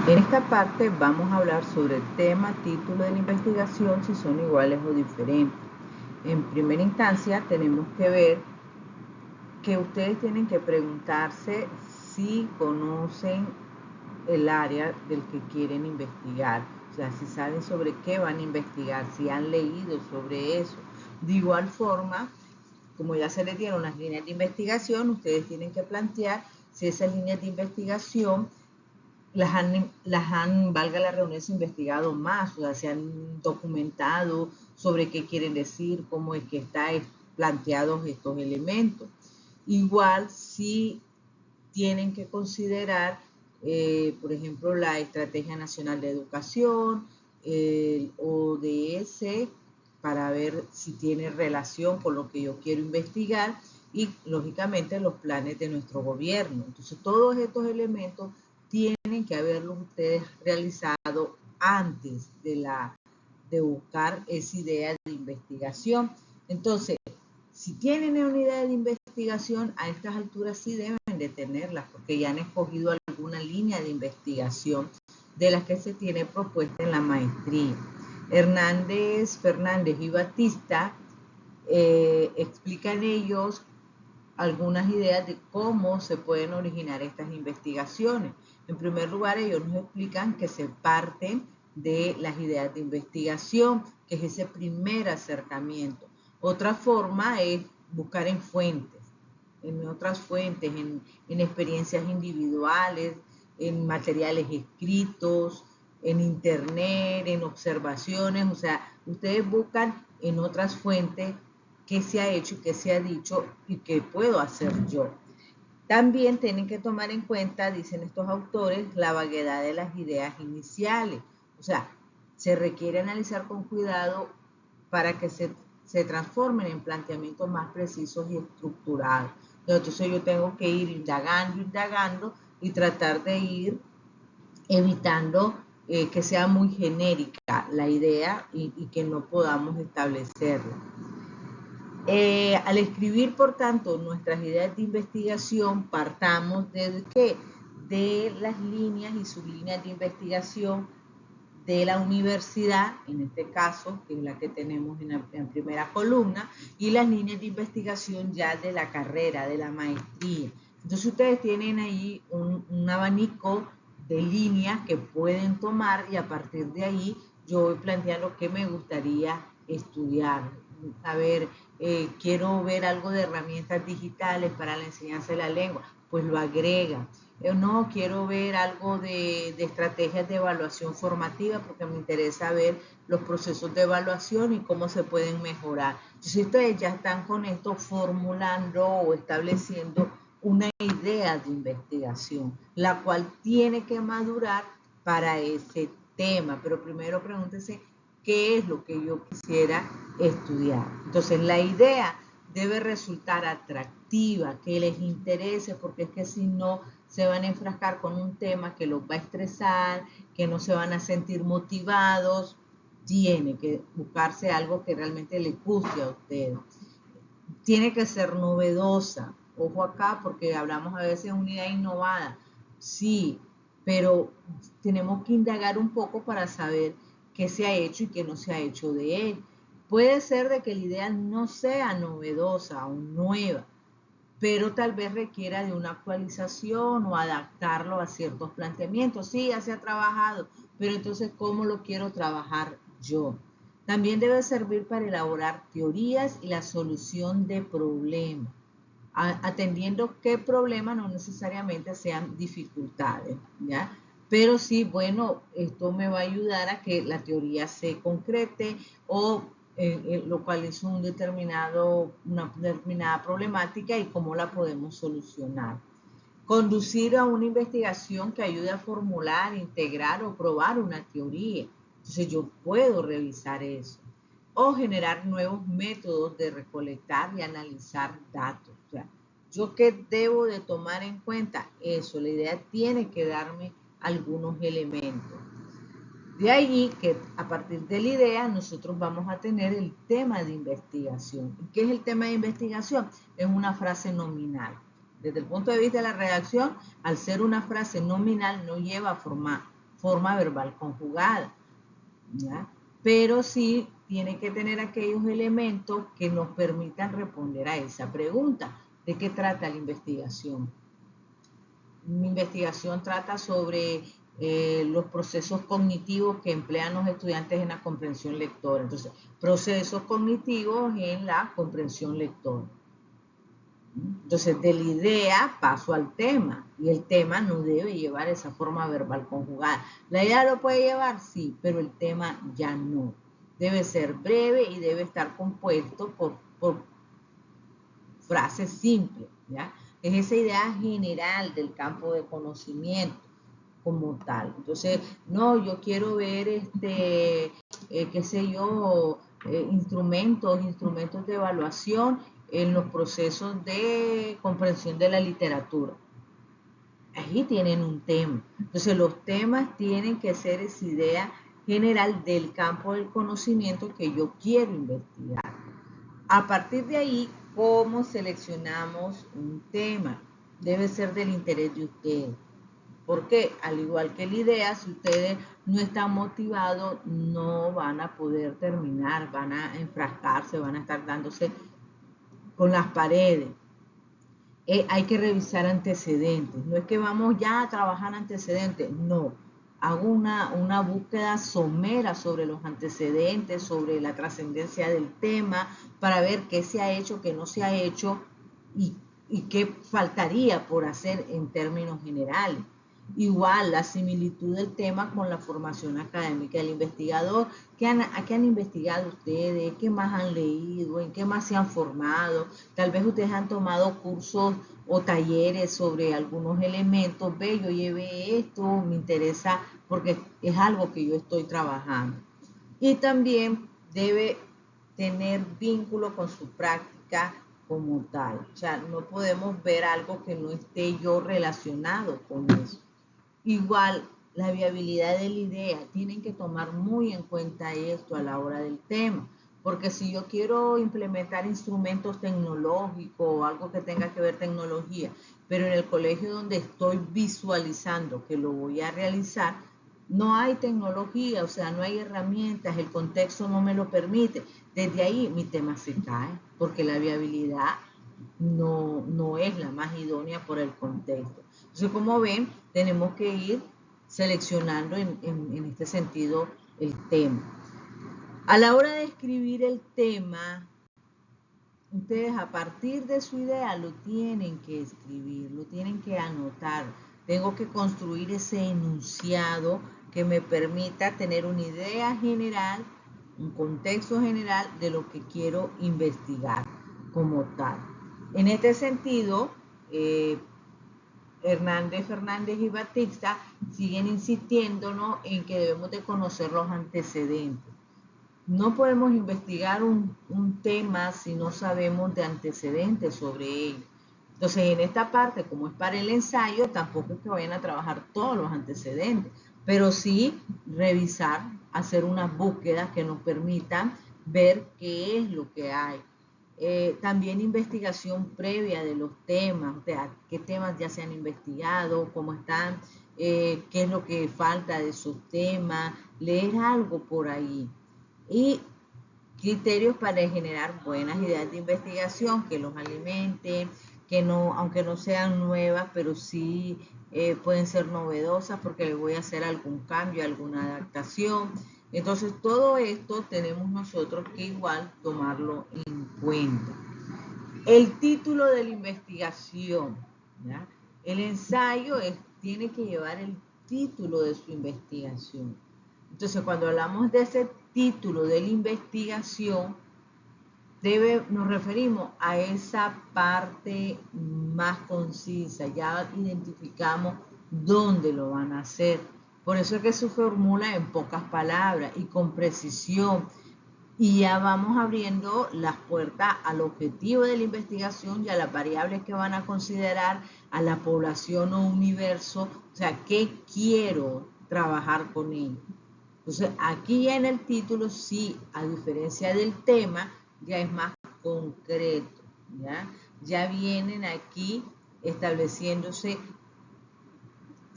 En esta parte vamos a hablar sobre el tema, título de la investigación, si son iguales o diferentes. En primera instancia tenemos que ver que ustedes tienen que preguntarse si conocen el área del que quieren investigar, o sea, si saben sobre qué van a investigar, si han leído sobre eso. De igual forma, como ya se les dieron las líneas de investigación, ustedes tienen que plantear si esas líneas de investigación valga la redundancia, investigado más, o sea, se han documentado sobre qué quieren decir, cómo es que están planteados estos elementos. Igual si tienen que considerar, por ejemplo, la Estrategia Nacional de Educación, el ODS, para ver si tiene relación con lo que yo quiero investigar y, lógicamente, los planes de nuestro gobierno. Entonces, todos estos elementos tienen que haberlos ustedes realizado antes de buscar esa idea de investigación. Entonces, si tienen una idea de investigación, a estas alturas sí deben de tenerlas, porque ya han escogido alguna línea de investigación de las que se tiene propuesta en la maestría. Hernández, Fernández y Batista explican ellos algunas ideas de cómo se pueden originar estas investigaciones. En primer lugar, ellos nos explican que se parten de las ideas de investigación, que es ese primer acercamiento. Otra forma es buscar en fuentes, en otras fuentes, en experiencias individuales, en materiales escritos, en internet, en observaciones, o sea, ustedes buscan en otras fuentes qué se ha hecho, qué se ha dicho y qué puedo hacer yo. También tienen que tomar en cuenta, dicen estos autores, la vaguedad de las ideas iniciales. O sea, se requiere analizar con cuidado para que se transformen en planteamientos más precisos y estructurados. Entonces yo tengo que ir indagando y tratar de ir evitando que sea muy genérica la idea y que no podamos establecerla. Al escribir, por tanto, nuestras ideas de investigación, partamos de ¿qué? De las líneas y sublíneas de investigación de la universidad, en este caso, que es la que tenemos en primera columna, y las líneas de investigación ya de la carrera, de la maestría. Entonces ustedes tienen ahí un abanico de líneas que pueden tomar y a partir de ahí yo voy planteando qué me gustaría estudiar. A ver, quiero ver algo de herramientas digitales para la enseñanza de la lengua, pues lo agrega. No, quiero ver algo de estrategias de evaluación formativa porque me interesa ver los procesos de evaluación y cómo se pueden mejorar. Entonces ustedes ya están con esto formulando o estableciendo una idea de investigación, la cual tiene que madurar para ese tema. Pero primero pregúntense qué es lo que yo quisiera estudiar. Entonces la idea debe resultar atractiva, que les interese, porque es que si no se van a enfrascar con un tema que los va a estresar, que no se van a sentir motivados. Tiene que buscarse algo que realmente les guste a ustedes. Tiene que ser novedosa. Ojo acá, porque hablamos a veces de una idea innovada. Sí, pero tenemos que indagar un poco para saber qué se ha hecho y qué no se ha hecho de él. Puede ser de que la idea no sea novedosa o nueva, pero tal vez requiera de una actualización o adaptarlo a ciertos planteamientos. Sí, ya se ha trabajado, pero entonces, ¿cómo lo quiero trabajar yo? También debe servir para elaborar teorías y la solución de problemas, atendiendo qué problemas no necesariamente sean dificultades, ¿ya? Pero sí, bueno, esto me va a ayudar a que la teoría se concrete o lo cual es una determinada problemática y cómo la podemos solucionar. Conducir a una investigación que ayude a formular, integrar o probar una teoría. Entonces yo puedo revisar eso. O generar nuevos métodos de recolectar y analizar datos. O sea, ¿yo qué debo de tomar en cuenta? Eso, la idea tiene que darme algunos elementos. De allí que a partir de la idea nosotros vamos a tener el tema de investigación. ¿Qué es el tema de investigación? Es una frase nominal. Desde el punto de vista de la redacción, al ser una frase nominal no lleva forma verbal conjugada, ¿ya? Pero sí tiene que tener aquellos elementos que nos permitan responder a esa pregunta. ¿De qué trata la investigación? Mi investigación trata sobre los procesos cognitivos que emplean los estudiantes en la comprensión lectora. Entonces, procesos cognitivos en la comprensión lectora. Entonces, de la idea paso al tema, y el tema no debe llevar esa forma verbal conjugada. La idea lo puede llevar, sí, pero el tema ya no. Debe ser breve y debe estar compuesto por frases simples, ¿ya? Es esa idea general del campo de conocimiento como tal. Entonces, no, yo quiero ver, qué sé yo, instrumentos de evaluación en los procesos de comprensión de la literatura. Allí tienen un tema. Entonces, los temas tienen que ser esa idea general del campo del conocimiento que yo quiero investigar. A partir de ahí, ¿cómo seleccionamos un tema? Debe ser del interés de ustedes. Porque al igual que la idea, si ustedes no están motivados, no van a poder terminar, van a enfrascarse, van a estar dándose con las paredes. Hay que revisar antecedentes. No es que vamos ya a trabajar antecedentes, no. Hago una búsqueda somera sobre los antecedentes, sobre la trascendencia del tema, para ver qué se ha hecho, qué no se ha hecho y qué faltaría por hacer en términos generales. Igual la similitud del tema con la formación académica del investigador. ¿Qué han investigado ustedes? ¿Qué más han leído? ¿En qué más se han formado? Tal vez ustedes han tomado cursos o talleres sobre algunos elementos. Ve, yo llevé esto, me interesa porque es algo que yo estoy trabajando. Y también debe tener vínculo con su práctica como tal. O sea, no podemos ver algo que no esté yo relacionado con eso. Igual, la viabilidad de la idea, tienen que tomar muy en cuenta esto a la hora del tema, porque si yo quiero implementar instrumentos tecnológicos o algo que tenga que ver tecnología, pero en el colegio donde estoy visualizando que lo voy a realizar, no hay tecnología, o sea, no hay herramientas, el contexto no me lo permite. Desde ahí mi tema se cae, porque la viabilidad no es la más idónea por el contexto. Entonces, como ven, tenemos que ir seleccionando en este sentido el tema. A la hora de escribir el tema, ustedes a partir de su idea lo tienen que escribir, lo tienen que anotar. Tengo que construir ese enunciado que me permita tener una idea general, un contexto general de lo que quiero investigar como tal. En este sentido, Fernández y Batista siguen insistiéndonos en que debemos de conocer los antecedentes. No podemos investigar un tema si no sabemos de antecedentes sobre ello. Entonces, en esta parte, como es para el ensayo, tampoco es que vayan a trabajar todos los antecedentes, pero sí revisar, hacer unas búsquedas que nos permitan ver qué es lo que hay. También investigación previa de los temas, o sea, qué temas ya se han investigado, cómo están, qué es lo que falta de esos temas, leer algo por ahí. Y criterios para generar buenas ideas de investigación que los alimenten, que no, aunque no sean nuevas, pero sí pueden ser novedosas porque les voy a hacer algún cambio, alguna adaptación. Entonces, todo esto tenemos nosotros que igual tomarlo en cuenta. El título de la investigación, ¿ya? El ensayo tiene que llevar el título de su investigación. Entonces, cuando hablamos de ese título de la investigación, nos referimos a esa parte más concisa, ya identificamos dónde lo van a hacer. Por eso es que se formula en pocas palabras y con precisión. Y ya vamos abriendo las puertas al objetivo de la investigación y a las variables que van a considerar, a la población o universo, o sea, ¿qué quiero trabajar con ello? Entonces, aquí ya en el título, sí, a diferencia del tema, ya es más concreto, ¿ya? Ya vienen aquí estableciéndose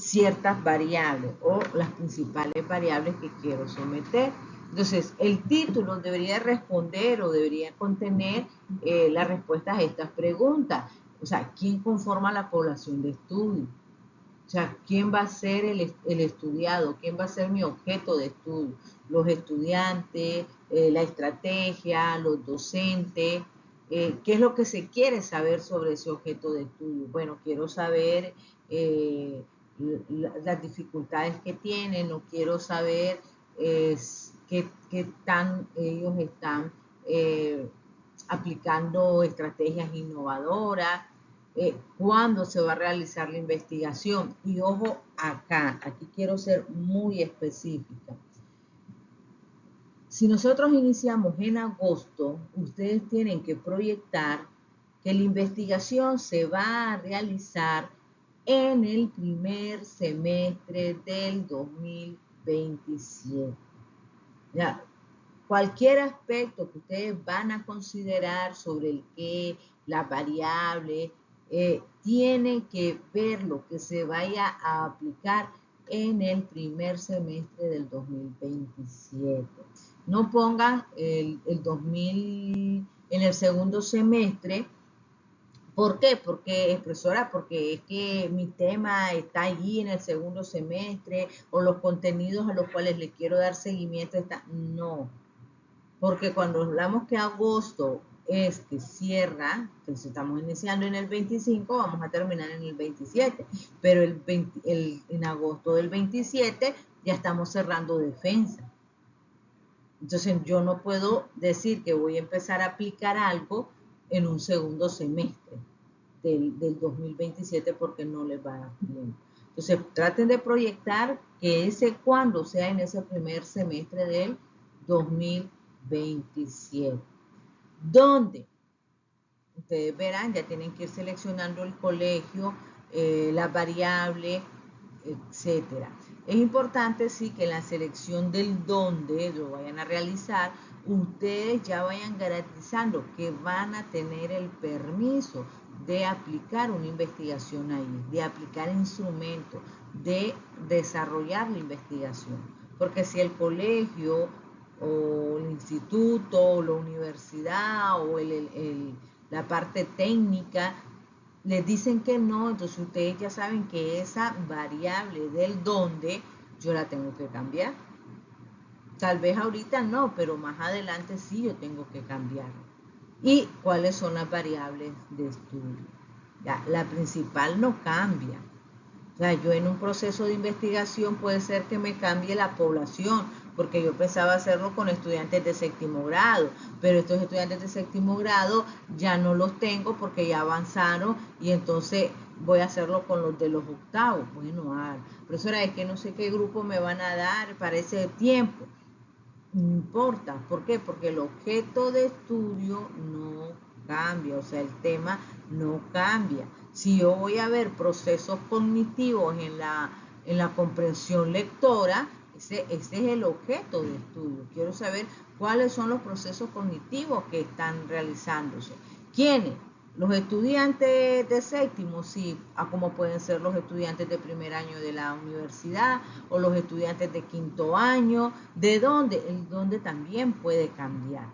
ciertas variables o las principales variables que quiero someter. Entonces, el título debería responder o debería contener las respuestas a estas preguntas. O sea, ¿quién conforma la población de estudio? O sea, ¿quién va a ser el estudiado? ¿Quién va a ser mi objeto de estudio? Los estudiantes, la estrategia, los docentes. ¿Qué es lo que se quiere saber sobre ese objeto de estudio? Bueno, quiero saber eh, las dificultades que tienen, no quiero saber qué tan ellos están eh, aplicando estrategias innovadoras, cuándo se va a realizar la investigación. Y ojo acá, aquí quiero ser muy específica. Si nosotros iniciamos en agosto, ustedes tienen que proyectar que la investigación se va a realizar en el primer semestre del 2027. Ya, cualquier aspecto que ustedes van a considerar sobre el qué, las variables, tienen que ver lo que se vaya a aplicar en el primer semestre del 2027. No pongan el 2000 en el segundo semestre. ¿Por qué? Porque, profesora, porque es que mi tema está allí en el segundo semestre o los contenidos a los cuales le quiero dar seguimiento están. No, porque cuando hablamos que agosto es que cierra, entonces estamos iniciando en el 25, vamos a terminar en el 27, pero en agosto del 27 ya estamos cerrando defensa. Entonces yo no puedo decir que voy a empezar a aplicar algo en un segundo semestre del 2027 porque no les va a dar tiempo. Entonces traten de proyectar que ese cuando sea en ese primer semestre del 2027. ¿Dónde? Ustedes verán, ya tienen que ir seleccionando el colegio, las variables, etcétera. Es importante, sí, que en la selección del dónde lo vayan a realizar, ustedes ya vayan garantizando que van a tener el permiso de aplicar una investigación ahí, de aplicar instrumentos, de desarrollar la investigación. Porque si el colegio o el instituto o la universidad o la parte técnica les dicen que no, entonces ustedes ya saben que esa variable del dónde yo la tengo que cambiar. Tal vez ahorita no, pero más adelante sí yo tengo que cambiar. ¿Y cuáles son las variables de estudio? Ya, la principal no cambia. O sea, yo en un proceso de investigación puede ser que me cambie la población, porque yo pensaba hacerlo con estudiantes de séptimo grado, pero estos estudiantes de séptimo grado ya no los tengo porque ya avanzaron y entonces voy a hacerlo con los de los octavos. Bueno, profesora, es que no sé qué grupo me van a dar para ese tiempo. No importa, ¿por qué? Porque el objeto de estudio no cambia, o sea, el tema no cambia. Si yo voy a ver procesos cognitivos en la comprensión lectora, ese es el objeto de estudio. Quiero saber cuáles son los procesos cognitivos que están realizándose. ¿Quiénes? Los estudiantes de séptimo, sí, como pueden ser los estudiantes de primer año de la universidad o los estudiantes de quinto año, ¿de dónde? El dónde también puede cambiar.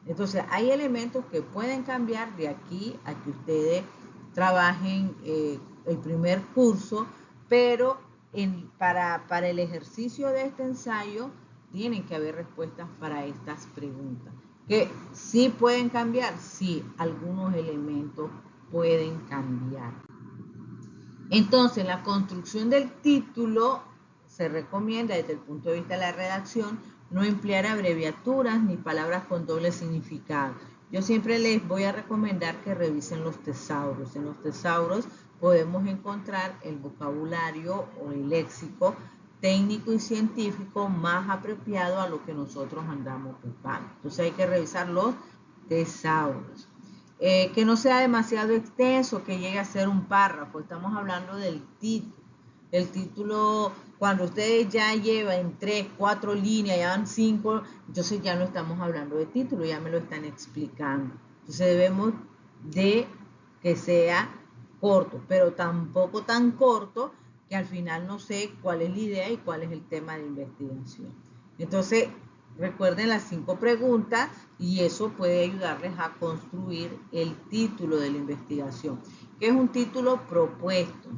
Entonces, hay elementos que pueden cambiar de aquí a que ustedes trabajen el primer curso, pero para el ejercicio de este ensayo tienen que haber respuestas para estas preguntas. Que sí pueden cambiar, sí, algunos elementos pueden cambiar. Entonces, la construcción del título se recomienda desde el punto de vista de la redacción no emplear abreviaturas ni palabras con doble significado. Yo siempre les voy a recomendar que revisen los tesauros. En los tesauros podemos encontrar el vocabulario o el léxico técnico y científico más apropiado a lo que nosotros andamos buscando. Entonces hay que revisar los tesauros. Que no sea demasiado extenso, que llegue a ser un párrafo. Estamos hablando del título. El título, cuando ustedes ya llevan 3, 4 líneas, ya van 5, entonces ya no estamos hablando de título, ya me lo están explicando. Entonces debemos de que sea corto, pero tampoco tan corto que al final no sé cuál es la idea y cuál es el tema de investigación. Entonces, recuerden las 5 preguntas y eso puede ayudarles a construir el título de la investigación, que es un título propuesto.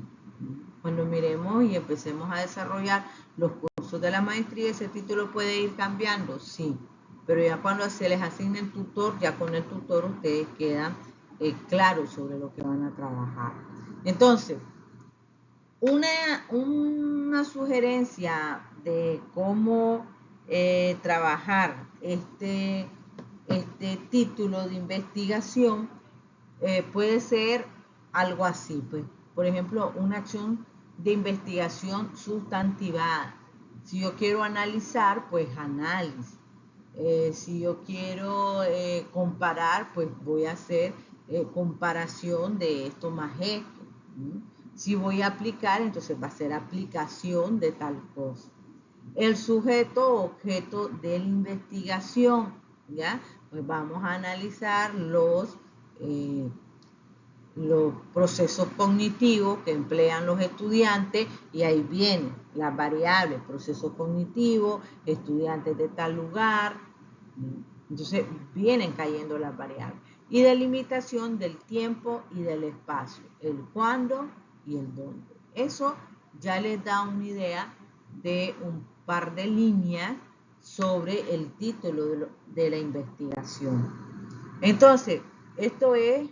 Cuando miremos y empecemos a desarrollar los cursos de la maestría, ese título puede ir cambiando, sí, pero ya cuando se les asigne el tutor, ya con el tutor ustedes quedan claros sobre lo que van a trabajar. Entonces, una sugerencia de cómo trabajar este título de investigación puede ser algo así, pues, por ejemplo, una acción de investigación sustantivada. Si yo quiero analizar, pues análisis. Si yo quiero comparar, pues voy a hacer comparación de esto más esto. Si voy a aplicar, entonces va a ser aplicación de tal cosa. El sujeto objeto de la investigación, ¿ya? Pues vamos a analizar los procesos cognitivos que emplean los estudiantes y ahí vienen las variables, proceso cognitivo, estudiantes de tal lugar, entonces vienen cayendo las variables. Y delimitación del tiempo y del espacio, el cuándo y el dónde. Eso ya les da una idea de un par de líneas sobre el título de la investigación. Entonces, esto es,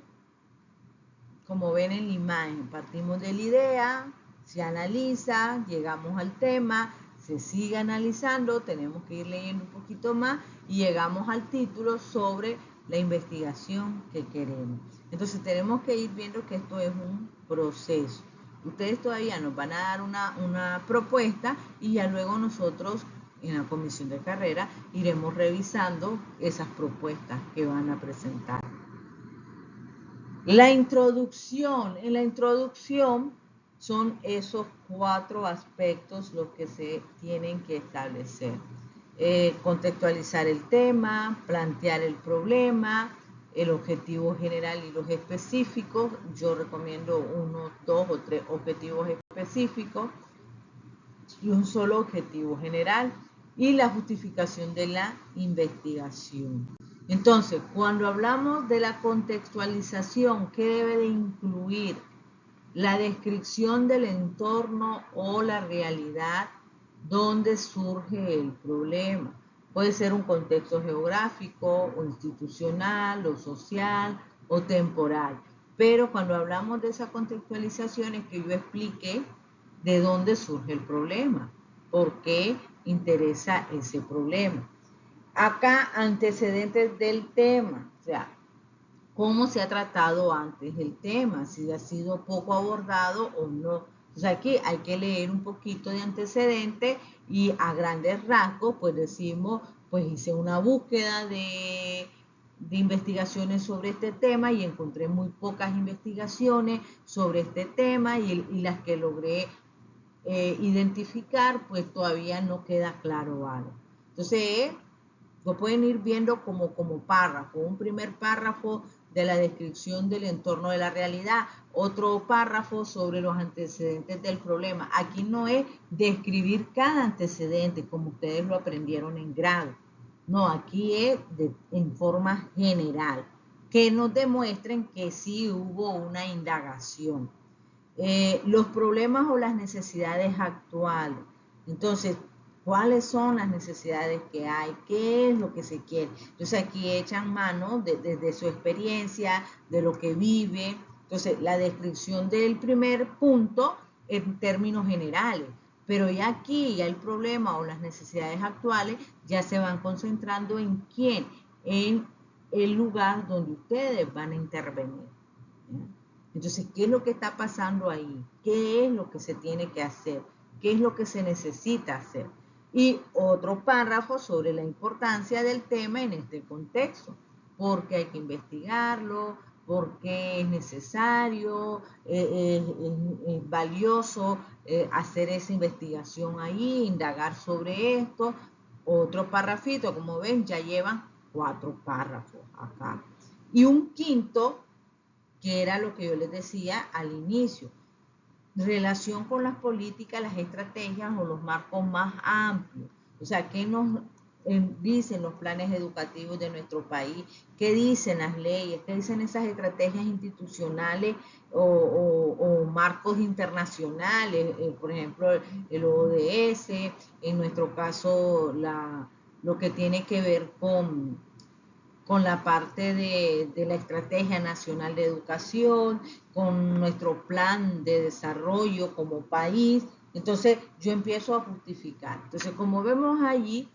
como ven en la imagen, partimos de la idea, se analiza, llegamos al tema, se sigue analizando, tenemos que ir leyendo un poquito más y llegamos al título sobre la investigación que queremos. Entonces tenemos que ir viendo que esto es un proceso. Ustedes todavía nos van a dar una propuesta y ya luego nosotros en la comisión de carrera iremos revisando esas propuestas que van a presentar. La introducción. En la introducción son esos 4 aspectos los que se tienen que establecer. Contextualizar el tema, plantear el problema, el objetivo general y los específicos. Yo recomiendo 1, 2 o 3 objetivos específicos y un solo objetivo general y la justificación de la investigación. Entonces, cuando hablamos de la contextualización, ¿qué debe de incluir? La descripción del entorno o la realidad donde surge el problema. Puede ser un contexto geográfico o institucional o social o temporal. Pero cuando hablamos de esa contextualización es que yo explique de dónde surge el problema, por qué interesa ese problema. Acá antecedentes del tema, o sea, cómo se ha tratado antes el tema, si ha sido poco abordado o no. Entonces aquí hay que leer un poquito de antecedentes y a grandes rasgos, pues decimos, pues hice una búsqueda de investigaciones sobre este tema y encontré muy pocas investigaciones sobre este tema y las que logré identificar, pues todavía no queda claro algo. Entonces, lo pueden ir viendo como párrafo, un primer párrafo de la descripción del entorno de la realidad, otro párrafo sobre los antecedentes del problema. Aquí no es describir cada antecedente como ustedes lo aprendieron en grado, no, aquí es en forma general, que nos demuestren que sí hubo una indagación. Los problemas o las necesidades actuales. Entonces, ¿cuáles son las necesidades que hay? ¿Qué es lo que se quiere? Entonces, aquí echan mano de su experiencia, de lo que vive. Entonces, la descripción del primer punto en términos generales. Pero ya aquí, ya el problema o las necesidades actuales ya se van concentrando en quién, en el lugar donde ustedes van a intervenir. ¿Ya? Entonces, ¿qué es lo que está pasando ahí? ¿Qué es lo que se tiene que hacer? ¿Qué es lo que se necesita hacer? Y otro párrafo sobre la importancia del tema en este contexto. Porque hay que investigarlo, porque es necesario, es valioso hacer esa investigación ahí, indagar sobre esto. Otro párrafito, como ven, ya llevan 4 párrafos acá. Y un quinto, que era lo que yo les decía al inicio. relación con las políticas, las estrategias o los marcos más amplios. O sea, ¿qué nos dicen los planes educativos de nuestro país? ¿Qué dicen las leyes? ¿Qué dicen esas estrategias institucionales o marcos internacionales? Por ejemplo, el ODS, en nuestro caso, lo que tiene que ver con la parte de la Estrategia Nacional de Educación, con nuestro plan de desarrollo como país. Entonces yo empiezo a justificar. Entonces, como vemos allí,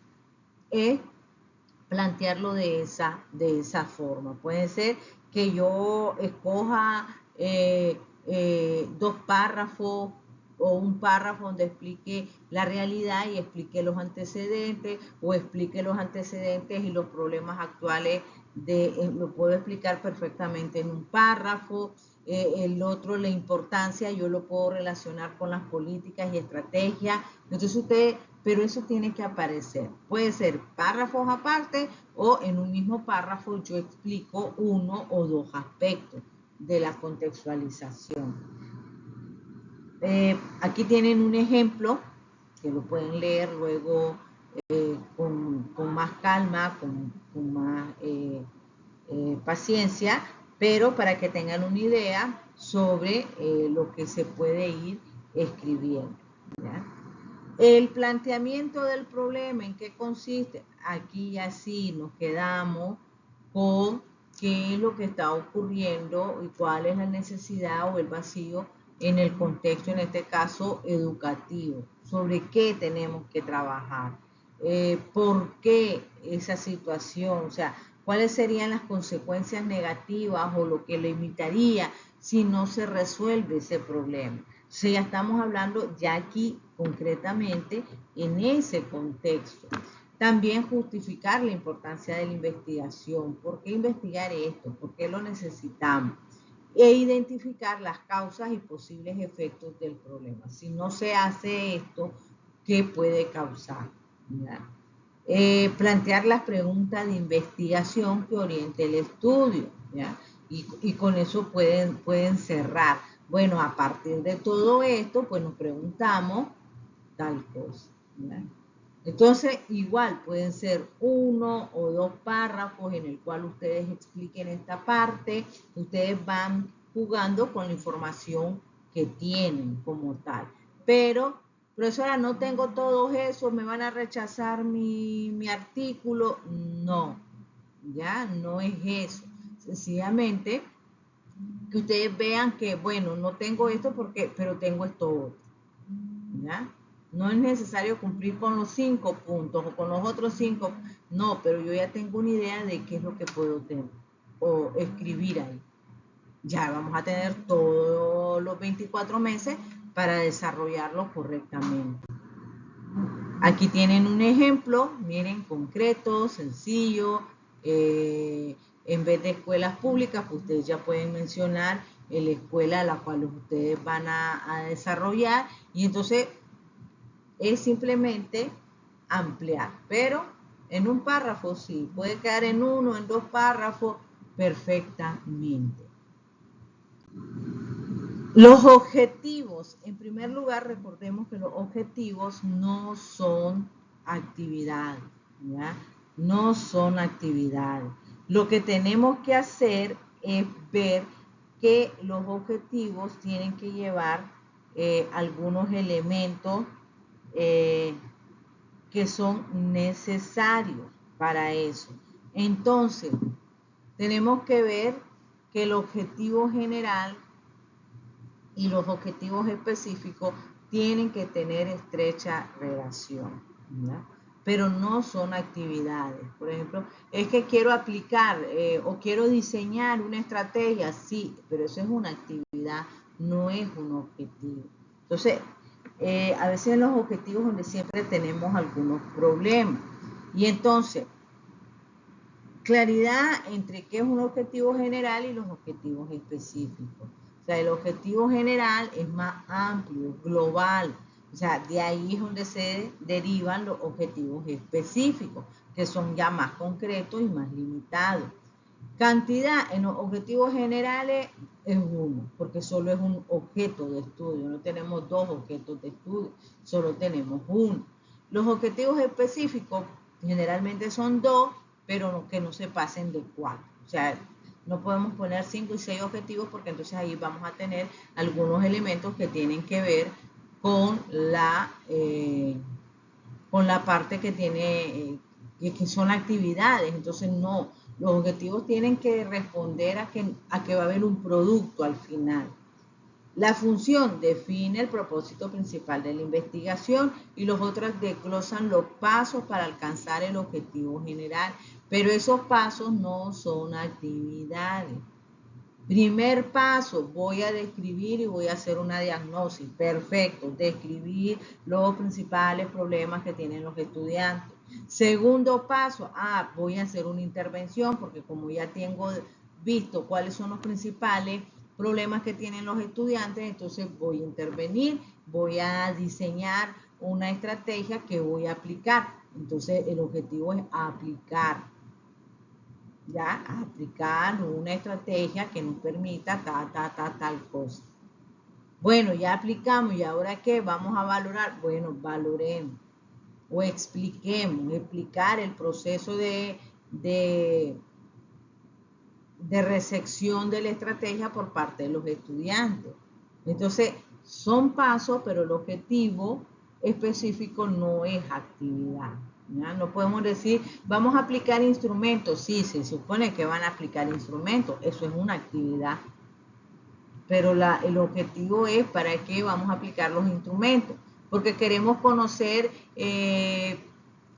es plantearlo de esa forma. Puede ser que yo escoja 2 párrafos o un párrafo donde explique la realidad y explique los antecedentes, o explique los antecedentes y los problemas actuales, lo puedo explicar perfectamente en un párrafo. El otro, la importancia, yo lo puedo relacionar con las políticas y estrategias. Entonces usted, pero eso tiene que aparecer. Puede ser párrafos aparte o en un mismo párrafo yo explico 1 o 2 aspectos de la contextualización. Aquí tienen un ejemplo que lo pueden leer luego con más calma, con más paciencia, pero para que tengan una idea sobre lo que se puede ir escribiendo, ¿ya? El planteamiento del problema, ¿en qué consiste? Aquí y así nos quedamos con qué es lo que está ocurriendo y cuál es la necesidad o el vacío en el contexto, en este caso educativo, sobre qué tenemos que trabajar, por qué esa situación, o sea, cuáles serían las consecuencias negativas o lo que limitaría si no se resuelve ese problema. Si ya estamos hablando ya aquí concretamente en ese contexto. También justificar la importancia de la investigación. ¿Por qué investigar esto? ¿Por qué lo necesitamos? E identificar las causas y posibles efectos del problema. Si no se hace esto, ¿qué puede causar? Plantear las preguntas de investigación que oriente el estudio, ¿ya? Y con eso pueden cerrar. Bueno, a partir de todo esto, pues nos preguntamos tal cosa, ¿ya? Entonces, igual pueden ser 1 o 2 párrafos en el cual ustedes expliquen esta parte. Ustedes van jugando con la información que tienen como tal. Pero, profesora, no tengo todo eso, me van a rechazar mi artículo. No, ya no es eso. Sencillamente que ustedes vean que, bueno, no tengo esto pero tengo esto otro, ¿ya? No es necesario cumplir con los 5 puntos o con los otros 5, no, pero yo ya tengo una idea de qué es lo que puedo tener o escribir ahí. Ya vamos a tener todos los 24 meses para desarrollarlo correctamente. Aquí tienen un ejemplo, miren, concreto, sencillo. En vez de escuelas públicas, pues ustedes ya pueden mencionar la escuela a la cual ustedes van a desarrollar, y entonces es simplemente ampliar, pero en un párrafo sí, puede quedar en 1, en 2 párrafos perfectamente. Los objetivos, en primer lugar, recordemos que los objetivos no son actividades, ¿ya? No son actividades. Lo que tenemos que hacer es ver que los objetivos tienen que llevar algunos elementos que son necesarios para eso. Entonces, tenemos que ver que el objetivo general y los objetivos específicos tienen que tener estrecha relación, ¿ya? Pero no son actividades. Por ejemplo, es que quiero aplicar o quiero diseñar una estrategia, sí, pero eso es una actividad, no es un objetivo. Entonces, a veces en los objetivos donde siempre tenemos algunos problemas. Y entonces, claridad entre qué es un objetivo general y los objetivos específicos. O sea, el objetivo general es más amplio, global. O sea, de ahí es donde se derivan los objetivos específicos, que son ya más concretos y más limitados. Cantidad en los objetivos generales es uno, porque solo es un objeto de estudio, no tenemos dos objetos de estudio, solo tenemos uno. Los objetivos específicos generalmente son dos, pero que no se pasen de 4. O sea, no podemos poner 5 y 6 objetivos porque entonces ahí vamos a tener algunos elementos que tienen que ver con la parte que tiene, que son actividades. Entonces no, los objetivos tienen que responder a que va a haber un producto al final. La función define el propósito principal de la investigación y los otros desglosan los pasos para alcanzar el objetivo general, pero esos pasos no son actividades. Primer paso, voy a describir y voy a hacer una diagnosis. Perfecto, describir los principales problemas que tienen los estudiantes. Segundo paso, voy a hacer una intervención porque como ya tengo visto cuáles son los principales problemas que tienen los estudiantes, entonces voy a intervenir, voy a diseñar una estrategia que voy a aplicar. Entonces el objetivo es aplicar. Ya, aplicar una estrategia que nos permita tal cosa. Bueno, ya aplicamos, ¿y ahora qué? Vamos a valorar. Bueno, valoremos o expliquemos, explicar el proceso de recepción de la estrategia por parte de los estudiantes. Entonces, son pasos, pero el objetivo específico no es actividad. ¿Ya? No podemos decir, vamos a aplicar instrumentos. Sí, se supone que van a aplicar instrumentos. Eso es una actividad. Pero el objetivo es para qué vamos a aplicar los instrumentos. Porque queremos conocer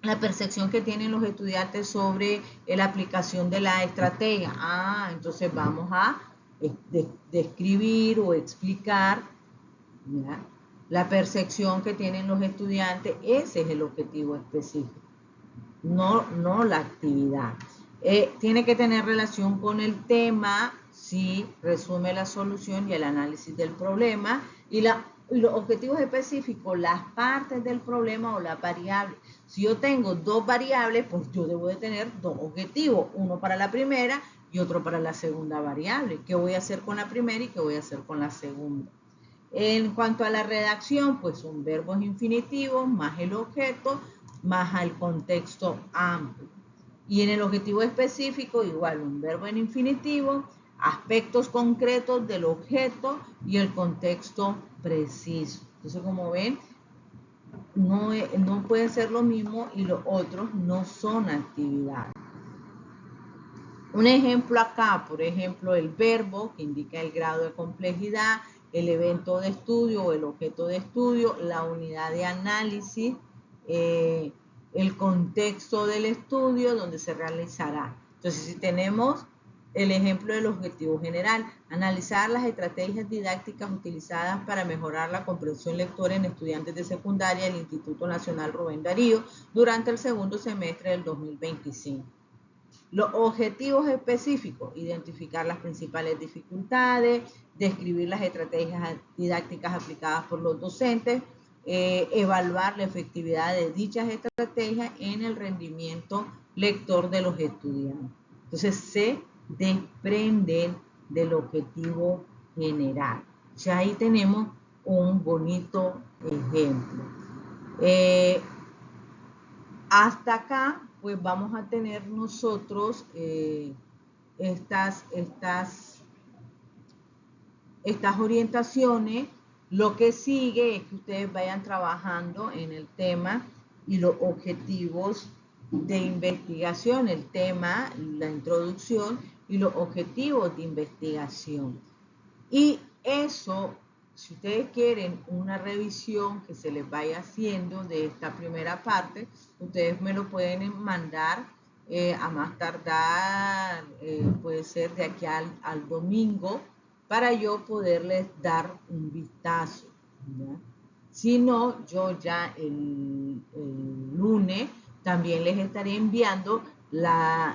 la percepción que tienen los estudiantes sobre la aplicación de la estrategia. Entonces vamos a describir o explicar, ¿ya?, la percepción que tienen los estudiantes. Ese es el objetivo específico, no la actividad. Tiene que tener relación con el tema, sí, resume la solución y el análisis del problema, y los objetivos específicos, las partes del problema o las variables. Si yo tengo dos variables, pues yo debo de tener dos objetivos, uno para la primera y otro para la segunda variable. ¿Qué voy a hacer con la primera y qué voy a hacer con la segunda? En cuanto a la redacción, pues son verbos infinitivos más el objeto más el contexto amplio. Y en el objetivo específico, igual un verbo en infinitivo, aspectos concretos del objeto y el contexto preciso. Entonces, como ven, no puede ser lo mismo y los otros no son actividades. Un ejemplo acá, por ejemplo, el verbo que indica el grado de complejidad, el evento de estudio o el objeto de estudio, la unidad de análisis, el contexto del estudio donde se realizará. Entonces, si tenemos el ejemplo del objetivo general, analizar las estrategias didácticas utilizadas para mejorar la comprensión lectora en estudiantes de secundaria del Instituto Nacional Rubén Darío durante el segundo semestre del 2025. Los objetivos específicos, identificar las principales dificultades, describir las estrategias didácticas aplicadas por los docentes, evaluar la efectividad de dichas estrategias en el rendimiento lector de los estudiantes. Entonces, se desprenden del objetivo general. Ya ahí tenemos un bonito ejemplo. Hasta acá, pues vamos a tener nosotros estas orientaciones. Lo que sigue es que ustedes vayan trabajando en el tema y los objetivos de investigación, el tema, la introducción y los objetivos de investigación. Y eso, si ustedes quieren una revisión que se les vaya haciendo de esta primera parte, ustedes me lo pueden mandar a más tardar, puede ser de aquí al domingo, para yo poderles dar un vistazo, ¿ya? Si no, yo ya el lunes también les estaré enviando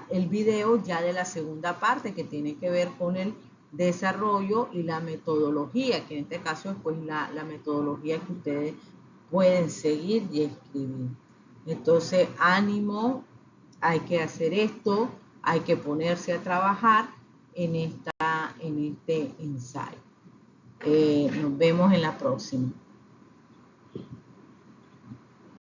el video ya de la segunda parte que tiene que ver con el desarrollo y la metodología, que en este caso es pues la metodología que ustedes pueden seguir y escribir. Entonces, ánimo, hay que hacer esto, hay que ponerse a trabajar en este ensayo. Nos vemos en la próxima.